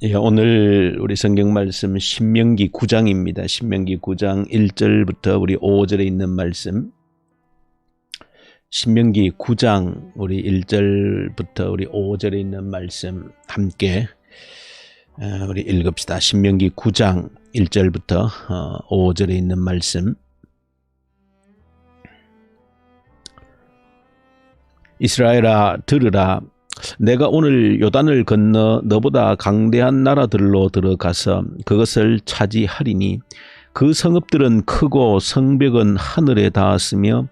예, 오늘 우리 성경 말씀 신명기 9장입니다. 신명기 9장 1절부터 우리 5절에 있는 말씀. 신명기 9장 우리 1절부터 우리 5절에 있는 말씀 함께 우리 읽읍시다. 신명기 9장 1절부터 5절에 있는 말씀. 이스라엘아 들으라. 내가 오늘 요단을 건너 너보다 강대한 나라들로 들어가서 그것을 차지하리니 그 성읍들은 크고 성벽은 하늘에 닿았으며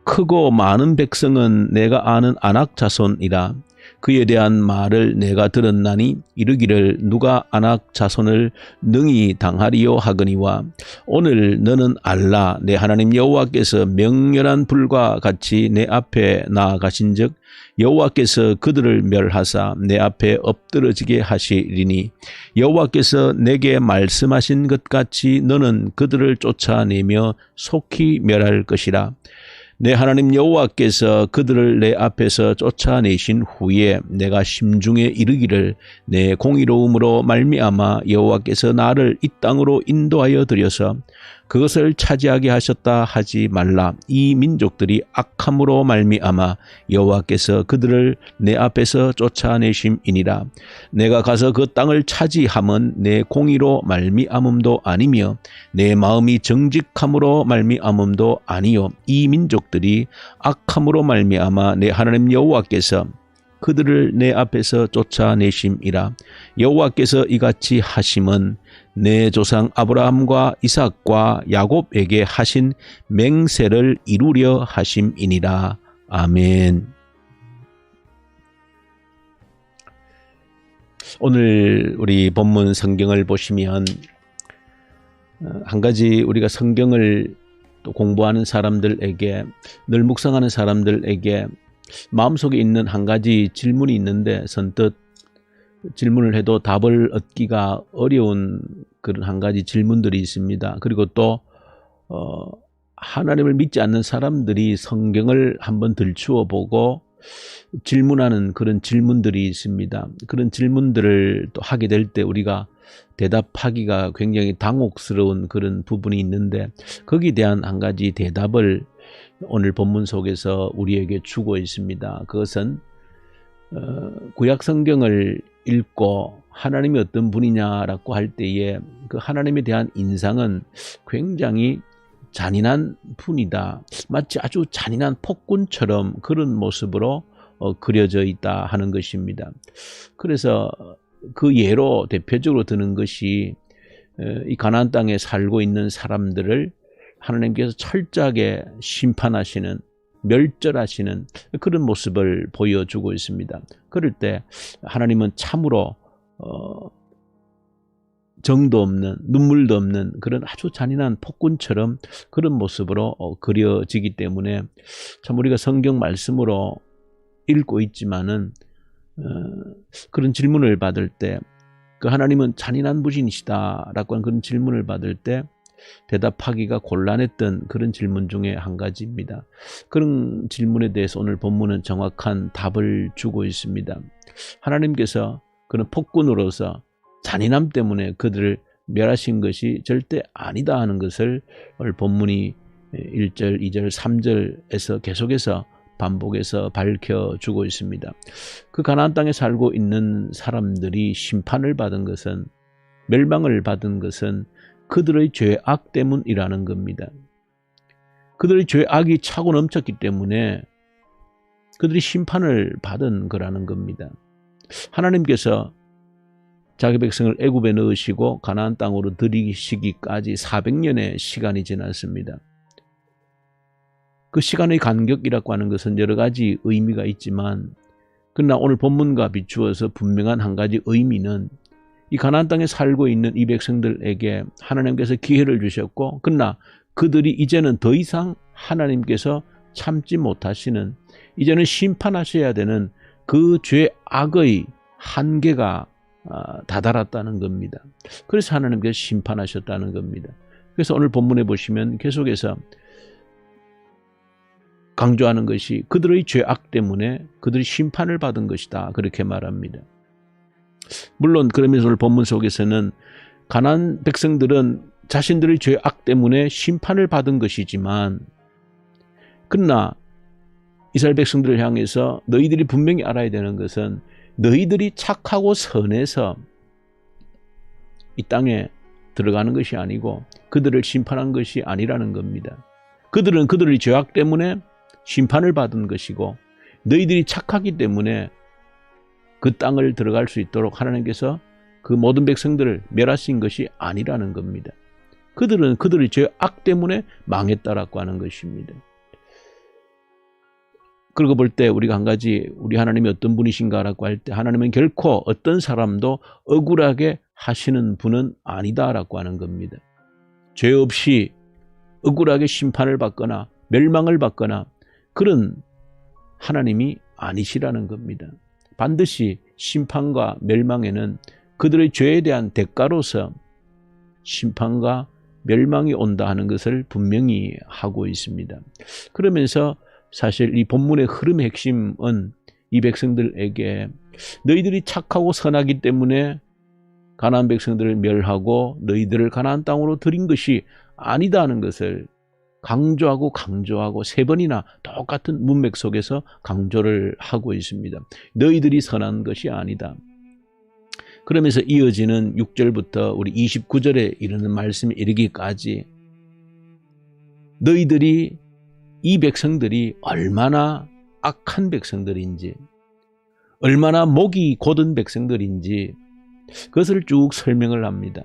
크고 많은 백성은 내가 아는 아낙 자손이라. 그에 대한 말을 내가 들었나니 이르기를 누가 아낙 자손을 능히 당하리요 하거니와 오늘 너는 알라. 내 하나님 여호와께서 명렬한 불과 같이 내 앞에 나아가신즉 여호와께서 그들을 멸하사 내 앞에 엎드러지게 하시리니 여호와께서 내게 말씀하신 것 같이 너는 그들을 쫓아내며 속히 멸할 것이라. 내 하나님 여호와께서 그들을 내 앞에서 쫓아내신 후에 내가 심중에 이르기를 내 공의로움으로 말미암아 여호와께서 나를 이 땅으로 인도하여 들여서 그것을 차지하게 하셨다 하지 말라. 이 민족들이 악함으로 말미암아 여호와께서 그들을 내 앞에서 쫓아내심이니라. 내가 가서 그 땅을 차지함은 내 공의로 말미암음도 아니며 내 마음이 정직함으로 말미암음도 아니요 이 민족들이 악함으로 말미암아 내 하나님 여호와께서 그들을 내 앞에서 쫓아내심이라. 여호와께서 이같이 하심은 내 조상 아브라함과 이삭과 야곱에게 하신 맹세를 이루려 하심이니라. 아멘. 오늘 우리 본문 성경을 보시면 한 가지 우리가 성경을 또 공부하는 사람들에게, 늘 묵상하는 사람들에게 마음속에 있는 한 가지 질문이 있는데 선뜻 질문을 해도 답을 얻기가 어려운 그런 한 가지 질문들이 있습니다. 그리고 또 하나님을 믿지 않는 사람들이 성경을 한번 들추어 보고 질문하는 그런 질문들이 있습니다. 그런 질문들을 또 하게 될 때 우리가 대답하기가 굉장히 당혹스러운 그런 부분이 있는데 거기에 대한 한 가지 대답을 오늘 본문 속에서 우리에게 주고 있습니다. 그것은 구약 성경을 읽고 하나님이 어떤 분이냐라고 할 때에 그 하나님에 대한 인상은 굉장히 잔인한 분이다. 마치 아주 잔인한 폭군처럼 그런 모습으로 그려져 있다 하는 것입니다. 그래서 그 예로 대표적으로 드는 것이 이 가나안 땅에 살고 있는 사람들을 하나님께서 철저하게 심판하시는, 멸절하시는 그런 모습을 보여주고 있습니다. 그럴 때 하나님은 참으로 정도 없는, 눈물도 없는 그런 아주 잔인한 폭군처럼 그런 모습으로 그려지기 때문에 참 우리가 성경 말씀으로 읽고 있지만은 그런 질문을 받을 때 그 하나님은 잔인한 분이시다라고 하는 그런 질문을 받을 때 대답하기가 곤란했던 그런 질문 중에 한 가지입니다. 그런 질문에 대해서 오늘 본문은 정확한 답을 주고 있습니다. 하나님께서 그런 폭군으로서 잔인함 때문에 그들을 멸하신 것이 절대 아니다 하는 것을 오늘 본문이 1절, 2절, 3절에서 계속해서 반복해서 밝혀주고 있습니다. 그 가나안 땅에 살고 있는 사람들이 심판을 받은 것은, 멸망을 받은 것은 그들의 죄악 때문이라는 겁니다. 그들의 죄악이 차고 넘쳤기 때문에 그들이 심판을 받은 거라는 겁니다. 하나님께서 자기 백성을 애굽에 넣으시고 가나안 땅으로 들이시기까지 400년의 시간이 지났습니다. 그 시간의 간격이라고 하는 것은 여러 가지 의미가 있지만 그러나 오늘 본문과 비추어서 분명한 한 가지 의미는 이 가나안 땅에 살고 있는 이 백성들에게 하나님께서 기회를 주셨고 그러나 그들이 이제는 더 이상 하나님께서 참지 못하시는, 이제는 심판하셔야 되는 그 죄악의 한계가 다다랐다는 겁니다. 그래서 하나님께서 심판하셨다는 겁니다. 그래서 오늘 본문에 보시면 계속해서 강조하는 것이 그들의 죄악 때문에 그들이 심판을 받은 것이다. 그렇게 말합니다. 물론 그러면서 오늘 본문 속에서는 가나안 백성들은 자신들의 죄악 때문에 심판을 받은 것이지만, 그러나 이스라엘 백성들을 향해서 너희들이 분명히 알아야 되는 것은 너희들이 착하고 선해서 이 땅에 들어가는 것이 아니고 그들을 심판한 것이 아니라는 겁니다. 그들은 그들의 죄악 때문에 심판을 받은 것이고, 너희들이 착하기 때문에 그 땅을 들어갈 수 있도록 하나님께서 그 모든 백성들을 멸하신 것이 아니라는 겁니다. 그들은 그들의 죄악 때문에 망했다라고 하는 것입니다. 그러고 볼 때 우리가 한 가지, 우리 하나님이 어떤 분이신가라고 할 때, 하나님은 결코 어떤 사람도 억울하게 하시는 분은 아니다라고 하는 겁니다. 죄 없이 억울하게 심판을 받거나 멸망을 받거나 그런 하나님이 아니시라는 겁니다. 반드시 심판과 멸망에는 그들의 죄에 대한 대가로서 심판과 멸망이 온다 하는 것을 분명히 하고 있습니다. 그러면서 사실 이 본문의 흐름의 핵심은 이 백성들에게 너희들이 착하고 선하기 때문에 가나안 백성들을 멸하고 너희들을 가나안 땅으로 들인 것이 아니다 하는 것을 강조하고 세 번이나 똑같은 문맥 속에서 강조를 하고 있습니다. 너희들이 선한 것이 아니다. 그러면서 이어지는 6절부터 우리 29절에 이르는 말씀이 이르기까지 너희들이, 이 백성들이 얼마나 악한 백성들인지, 얼마나 목이 곧은 백성들인지 그것을 쭉 설명을 합니다.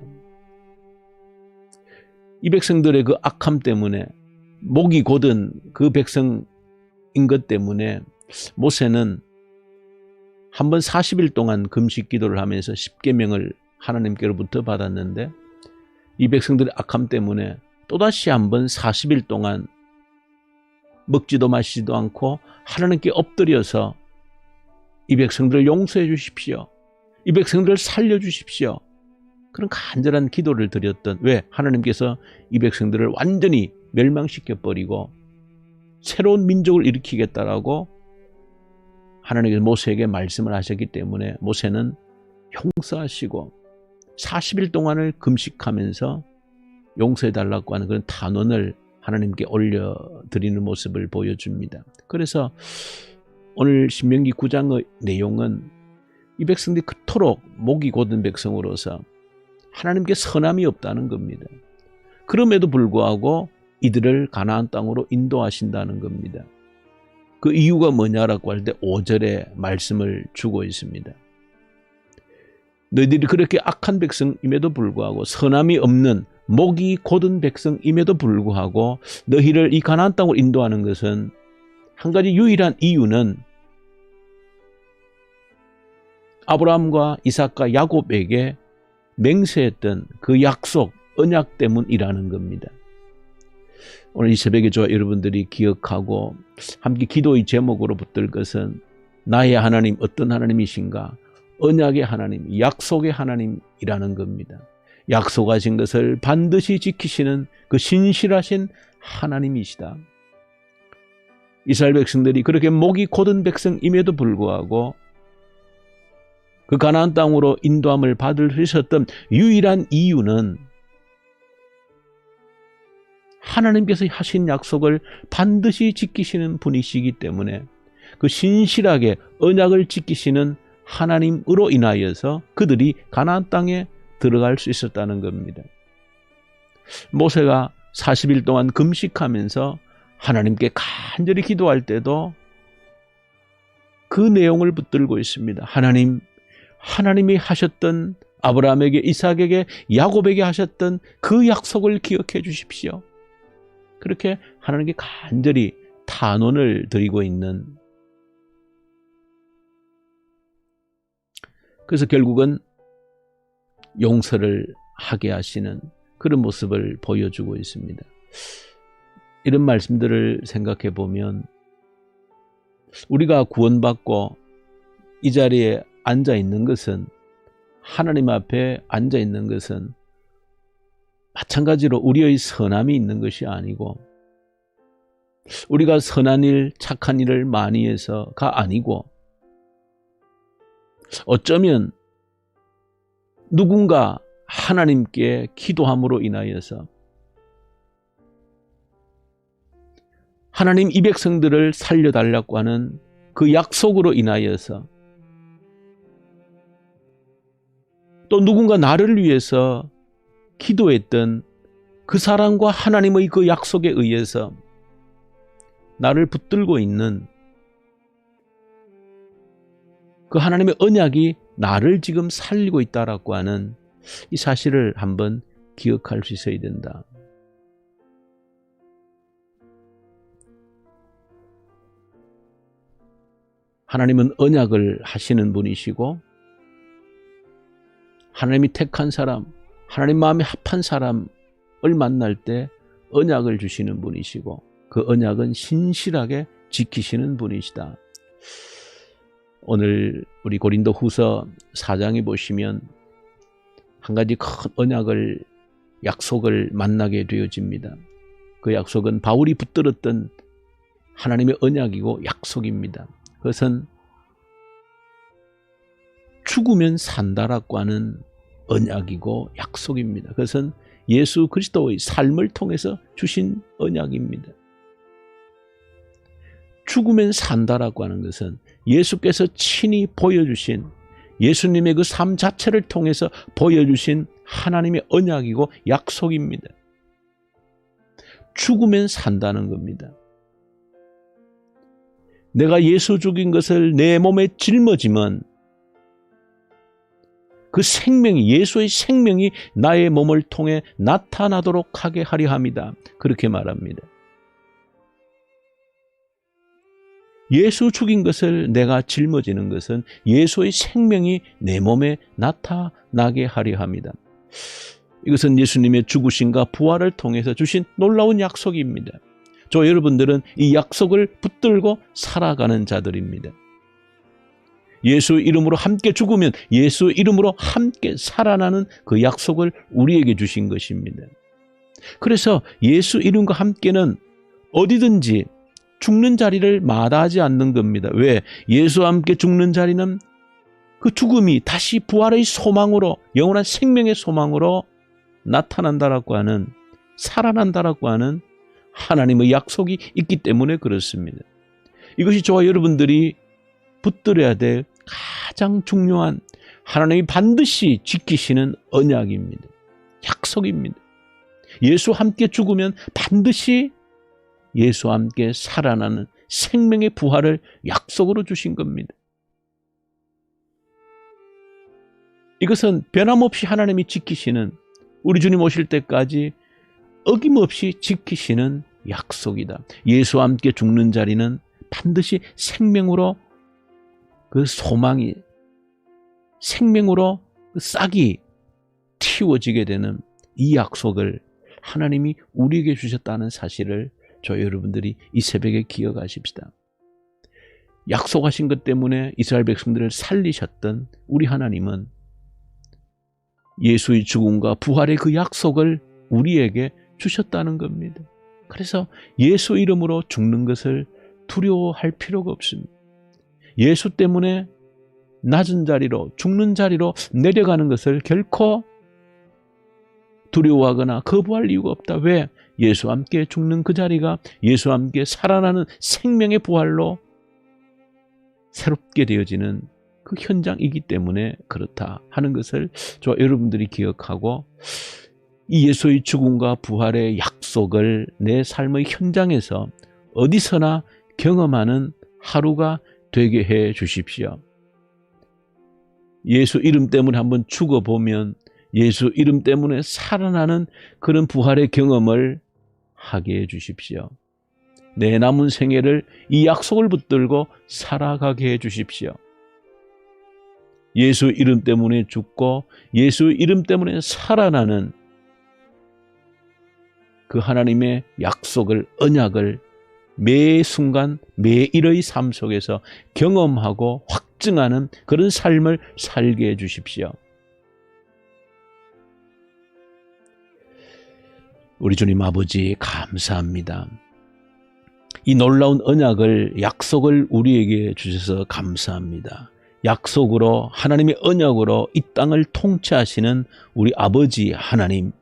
이 백성들의 그 악함 때문에, 목이 곧은 그 백성인 것 때문에 모세는 한번 40일 동안 금식 기도를 하면서 10계명을 하나님께로부터 받았는데, 이 백성들의 악함 때문에 또다시 한번 40일 동안 먹지도 마시지도 않고 하나님께 엎드려서 이 백성들을 용서해 주십시오, 이 백성들을 살려주십시오, 그런 간절한 기도를 드렸던, 왜? 하나님께서 이 백성들을 완전히 멸망시켜버리고 새로운 민족을 일으키겠다라고 하나님께서 모세에게 말씀을 하셨기 때문에 모세는 용서하시고 40일 동안을 금식하면서 용서해달라고 하는 그런 탄원을 하나님께 올려드리는 모습을 보여줍니다. 그래서 오늘 신명기 9장의 내용은 이 백성들이 그토록 목이 곧은 백성으로서 하나님께 선함이 없다는 겁니다. 그럼에도 불구하고 이들을 가나안 땅으로 인도하신다는 겁니다. 그 이유가 뭐냐라고 할 때 5절에 말씀을 주고 있습니다. 너희들이 그렇게 악한 백성임에도 불구하고, 선함이 없는 목이 곧은 백성임에도 불구하고 너희를 이 가나안 땅으로 인도하는 것은 한 가지 유일한 이유는 아브라함과 이삭과 야곱에게 맹세했던 그 약속, 언약 때문이라는 겁니다. 오늘 이 새벽에 저와 여러분들이 기억하고 함께 기도의 제목으로 붙들 것은 나의 하나님 어떤 하나님이신가? 언약의 하나님, 약속의 하나님이라는 겁니다. 약속하신 것을 반드시 지키시는 그 신실하신 하나님이시다. 이스라엘 백성들이 그렇게 목이 곧은 백성임에도 불구하고 그 가나안 땅으로 인도함을 받으셨던 유일한 이유는 하나님께서 하신 약속을 반드시 지키시는 분이시기 때문에, 그 신실하게 언약을 지키시는 하나님으로 인하여서 그들이 가나안 땅에 들어갈 수 있었다는 겁니다. 모세가 40일 동안 금식하면서 하나님께 간절히 기도할 때도 그 내용을 붙들고 있습니다. 하나님이 하셨던, 아브라함에게, 이삭에게, 야곱에게 하셨던 그 약속을 기억해 주십시오. 그렇게 하나님께 간절히 탄원을 드리고 있는, 그래서 결국은 용서를 하게 하시는 그런 모습을 보여주고 있습니다. 이런 말씀들을 생각해 보면 우리가 구원받고 이 자리에 앉아 있는 것은, 하나님 앞에 앉아 있는 것은 마찬가지로 우리의 선함이 있는 것이 아니고, 우리가 선한 일, 착한 일을 많이 해서가 아니고, 어쩌면 누군가 하나님께 기도함으로 인하여서 하나님 이 백성들을 살려달라고 하는 그 약속으로 인하여서 또 누군가 나를 위해서 기도했던 그 사람과 하나님의 그 약속에 의해서 나를 붙들고 있는 그 하나님의 언약이 나를 지금 살리고 있다라고 하는 이 사실을 한번 기억할 수 있어야 된다. 하나님은 언약을 하시는 분이시고 하나님이 택한 사람, 하나님 마음에 합한 사람을 만날 때 언약을 주시는 분이시고 그 언약은 신실하게 지키시는 분이시다. 오늘 우리 고린도 후서 4장에 보시면 한 가지 큰 언약을, 약속을 만나게 되어집니다. 그 약속은 바울이 붙들었던 하나님의 언약이고 약속입니다. 그것은 죽으면 산다라고 하는 언약이고 약속입니다. 그것은 예수 그리스도의 삶을 통해서 주신 언약입니다. 죽으면 산다라고 하는 것은 예수께서 친히 보여주신, 예수님의 그 삶 자체를 통해서 보여주신 하나님의 언약이고 약속입니다. 죽으면 산다는 겁니다. 내가 예수 죽인 것을 내 몸에 짊어지면 그 생명이, 예수의 생명이 나의 몸을 통해 나타나도록 하게 하려 합니다. 그렇게 말합니다. 예수 죽인 것을 내가 짊어지는 것은 예수의 생명이 내 몸에 나타나게 하려 합니다. 이것은 예수님의 죽으심과 부활을 통해서 주신 놀라운 약속입니다. 저 여러분들은 이 약속을 붙들고 살아가는 자들입니다. 예수 이름으로 함께 죽으면 예수 이름으로 함께 살아나는 그 약속을 우리에게 주신 것입니다. 그래서 예수 이름과 함께는 어디든지 죽는 자리를 마다하지 않는 겁니다. 왜? 예수와 함께 죽는 자리는 그 죽음이 다시 부활의 소망으로, 영원한 생명의 소망으로 나타난다라고 하는, 살아난다라고 하는 하나님의 약속이 있기 때문에 그렇습니다. 이것이 저와 여러분들이 붙들어야 될 가장 중요한, 하나님이 반드시 지키시는 언약입니다. 약속입니다. 예수와 함께 죽으면 반드시 예수와 함께 살아나는 생명의 부활을 약속으로 주신 겁니다. 이것은 변함없이 하나님이 지키시는, 우리 주님 오실 때까지 어김없이 지키시는 약속이다. 예수와 함께 죽는 자리는 반드시 생명으로, 그 소망이 생명으로 싹이 틔워지게 되는 이 약속을 하나님이 우리에게 주셨다는 사실을 저 여러분들이 이 새벽에 기억하십시다. 약속하신 것 때문에 이스라엘 백성들을 살리셨던 우리 하나님은 예수의 죽음과 부활의 그 약속을 우리에게 주셨다는 겁니다. 그래서 예수 이름으로 죽는 것을 두려워할 필요가 없습니다. 예수 때문에 낮은 자리로, 죽는 자리로 내려가는 것을 결코 두려워하거나 거부할 이유가 없다. 왜? 예수와 함께 죽는 그 자리가 예수와 함께 살아나는 생명의 부활로 새롭게 되어지는 그 현장이기 때문에 그렇다 하는 것을 저 여러분들이 기억하고, 이 예수의 죽음과 부활의 약속을 내 삶의 현장에서 어디서나 경험하는 하루가 되게 해 주십시오. 예수 이름 때문에 한번 죽어보면 예수 이름 때문에 살아나는 그런 부활의 경험을 하게 해 주십시오. 내 남은 생애를 이 약속을 붙들고 살아가게 해 주십시오. 예수 이름 때문에 죽고 예수 이름 때문에 살아나는 그 하나님의 약속을, 언약을 매 순간 매일의 삶 속에서 경험하고 확증하는 그런 삶을 살게 해 주십시오. 우리 주님 아버지 감사합니다. 이 놀라운 언약을, 약속을 우리에게 주셔서 감사합니다. 약속으로 하나님의 언약으로 이 땅을 통치하시는 우리 아버지 하나님,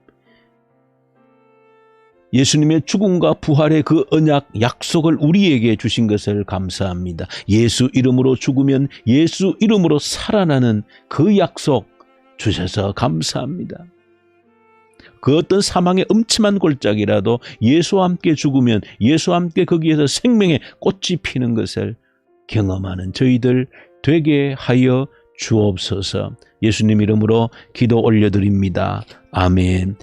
예수님의 죽음과 부활의 그 언약 약속을 우리에게 주신 것을 감사합니다. 예수 이름으로 죽으면 예수 이름으로 살아나는 그 약속 주셔서 감사합니다. 그 어떤 사망의 음침한 골짜기라도 예수와 함께 죽으면 예수와 함께 거기에서 생명의 꽃이 피는 것을 경험하는 저희들 되게 하여 주옵소서. 예수님 이름으로 기도 올려드립니다. 아멘.